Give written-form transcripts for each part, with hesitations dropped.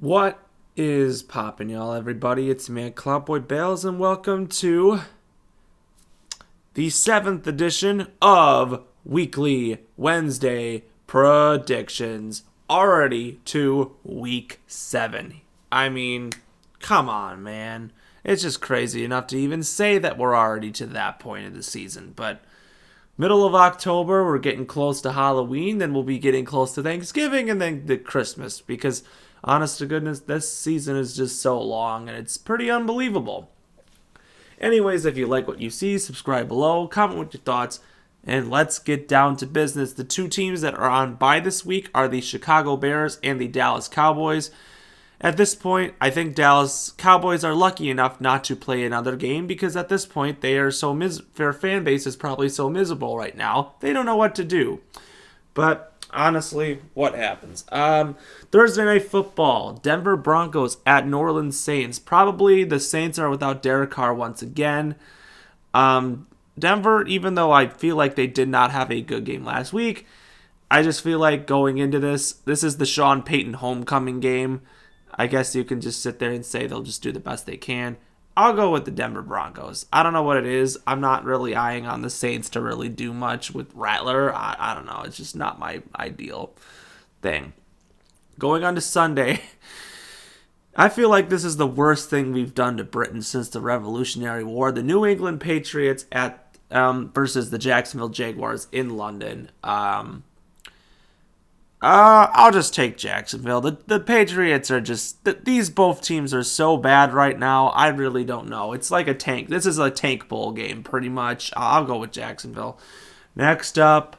What is poppin', y'all, everybody? It's me, Cloudboy Bales, and welcome to the 7th edition of Weekly Wednesday Predictions. Already to Week 7. I mean, come on, man. It's just crazy enough to even say that we're already to that point of the season, but middle of October, we're getting close to Halloween, then we'll be getting close to Thanksgiving and then the Christmas because honest to goodness, this season is just so long and it's pretty unbelievable. Anyways, if you like what you see, subscribe below, comment with your thoughts, and let's get down to business. The two teams that are on bye this week are the Chicago Bears and the Dallas Cowboys. At this point, I think Dallas Cowboys are lucky enough not to play another game because at this point they are their fan base is probably so miserable right now. They don't know what to do. But honestly, what happens? Thursday Night Football, Denver Broncos at New Orleans Saints. Probably the Saints are without Derek Carr once again. Denver, even though I feel like they did not have a good game last week, I just feel like going into this is the Sean Payton homecoming game. I guess you can just sit there and say they'll just do the best they can. I'll go with the Denver Broncos. I don't know what it is. I'm not really eyeing on the Saints to really do much with Rattler. I don't know. It's just not my ideal thing. Going on to Sunday, I feel like this is the worst thing we've done to Britain since the Revolutionary War. The New England Patriots versus the Jacksonville Jaguars in London. I'll just take Jacksonville. The Patriots are just... These both teams are so bad right now, I really don't know. It's like a tank. This is a tank bowl game, pretty much. I'll go with Jacksonville. Next up,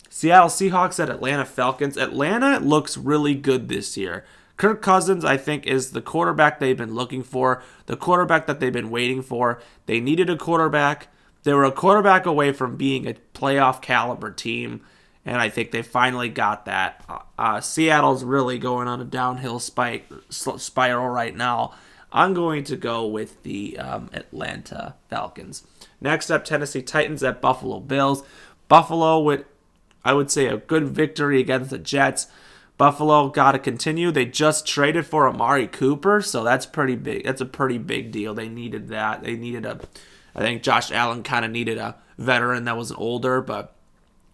Seattle Seahawks at Atlanta Falcons. Atlanta looks really good this year. Kirk Cousins, I think, is the quarterback they've been looking for, the quarterback that they've been waiting for. They needed a quarterback. They were a quarterback away from being a playoff caliber team. And I think they finally got that. Seattle's really going on a downhill spiral right now. I'm going to go with the Atlanta Falcons. Next up, Tennessee Titans at Buffalo Bills. Buffalo with, I would say, a good victory against the Jets. Buffalo got to continue. They just traded for Amari Cooper, so that's pretty big. That's a pretty big deal. They needed that. I think Josh Allen kind of needed a veteran that was older, but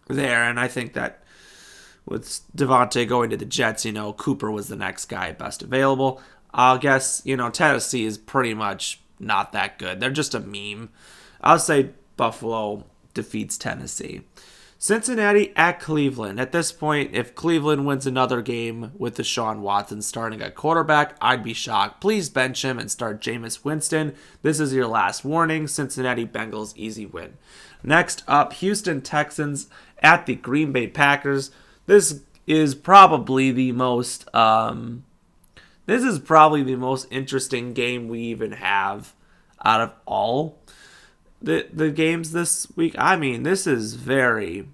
and I think that with Devontae going to the Jets, Cooper was the next guy best available. I guess, Tennessee is pretty much not that good. They're just a meme. I'll say Buffalo defeats Tennessee. Cincinnati at Cleveland. At this point, if Cleveland wins another game with Deshaun Watson starting at quarterback, I'd be shocked. Please bench him and start Jameis Winston. This is your last warning. Cincinnati Bengals, easy win. Next up, Houston Texans at the Green Bay Packers. This is probably the most interesting game we even have out of all the games this week. I mean, this is a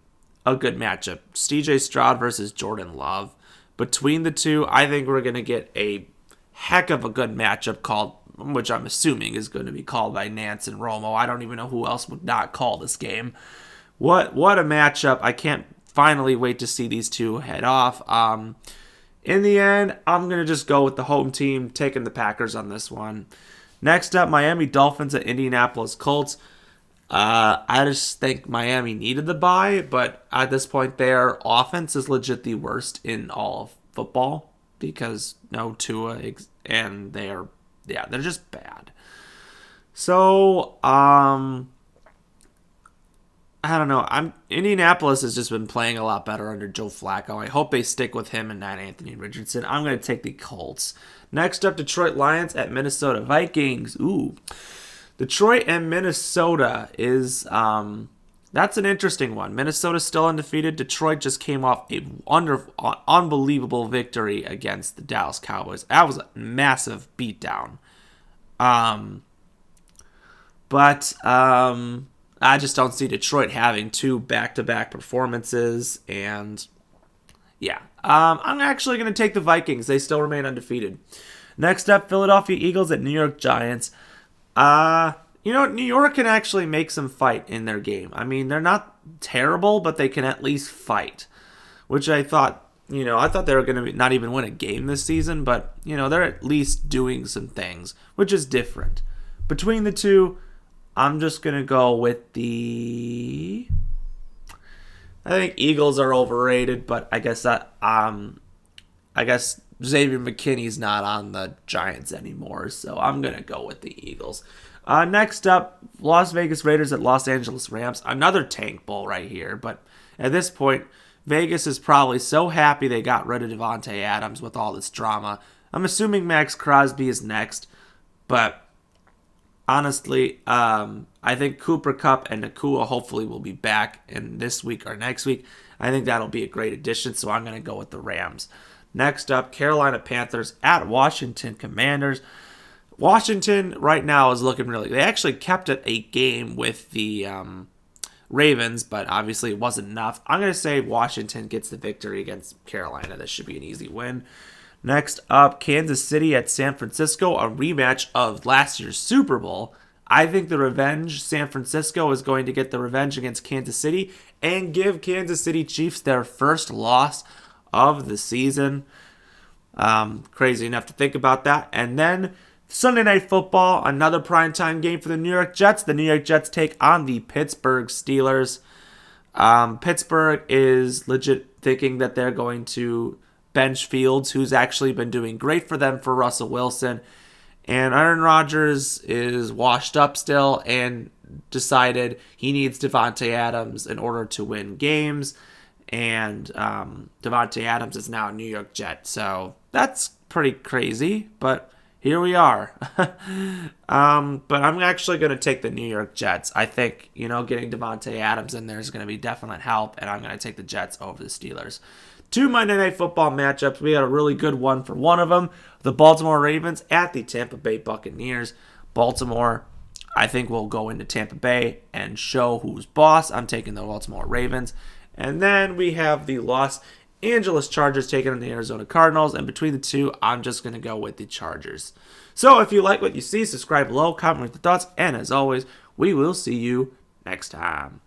good matchup. CJ Stroud versus Jordan Love. Between the two, I think we're going to get a heck of a good matchup which I'm assuming is going to be called by Nance and Romo. I don't even know who else would not call this game. What a matchup. I can't finally wait to see these two head off. In the end, I'm going to just go with the home team, taking the Packers on this one. Next up, Miami Dolphins at Indianapolis Colts. I just think Miami needed the bye, but at this point, their offense is legit the worst in all of football because no Tua, and they're just bad. So, I don't know. Indianapolis has just been playing a lot better under Joe Flacco. I hope they stick with him and not Anthony Richardson. I'm going to take the Colts. Next up, Detroit Lions at Minnesota Vikings. Ooh. Detroit and Minnesota is, that's an interesting one. Minnesota's still undefeated. Detroit just came off an unbelievable victory against the Dallas Cowboys. That was a massive beatdown. But I just don't see Detroit having two back-to-back performances. And yeah, I'm actually going to take the Vikings. They still remain undefeated. Next up, Philadelphia Eagles at New York Giants. New York can actually make some fight in their game. I mean, they're not terrible, but they can at least fight, which I thought I thought they were going to not even win a game this season, but, they're at least doing some things, which is different. Between the two, I'm just going to go with the... I think Eagles are overrated, but I guess Xavier McKinney's not on the Giants anymore, so I'm going to go with the Eagles. Next up, Las Vegas Raiders at Los Angeles Rams. Another tank bowl right here, but at this point, Vegas is probably so happy they got rid of Davante Adams with all this drama. I'm assuming Max Crosby is next, but honestly, I think Cooper Kupp and Nacua hopefully will be back in this week or next week. I think that'll be a great addition, so I'm going to go with the Rams. Next up, Carolina Panthers at Washington Commanders. Washington right now is looking really good. They actually kept it a game with the Ravens, but obviously it wasn't enough. I'm going to say Washington gets the victory against Carolina. This should be an easy win. Next up, Kansas City at San Francisco, a rematch of last year's Super Bowl. I think San Francisco is going to get the revenge against Kansas City and give Kansas City Chiefs their first loss of the season. Crazy enough to think about that. And then Sunday Night Football, another primetime game for the New York Jets. The New York Jets take on the Pittsburgh Steelers. Pittsburgh is legit thinking that they're going to bench Fields, who's actually been doing great for them for Russell Wilson. And Aaron Rodgers is washed up still and decided he needs Davante Adams in order to win games. And Davante Adams is now a New York Jet. So that's pretty crazy, but here we are. But I'm actually going to take the New York Jets. I think, getting Davante Adams in there is going to be definite help, and I'm going to take the Jets over the Steelers. 2 Monday Night Football matchups. We had a really good one for one of them. The Baltimore Ravens at the Tampa Bay Buccaneers. Baltimore, I think, will go into Tampa Bay and show who's boss. I'm taking the Baltimore Ravens. And then we have the Los Angeles Chargers taking on the Arizona Cardinals. And between the two, I'm just going to go with the Chargers. So if you like what you see, subscribe below, comment with your thoughts. And as always, we will see you next time.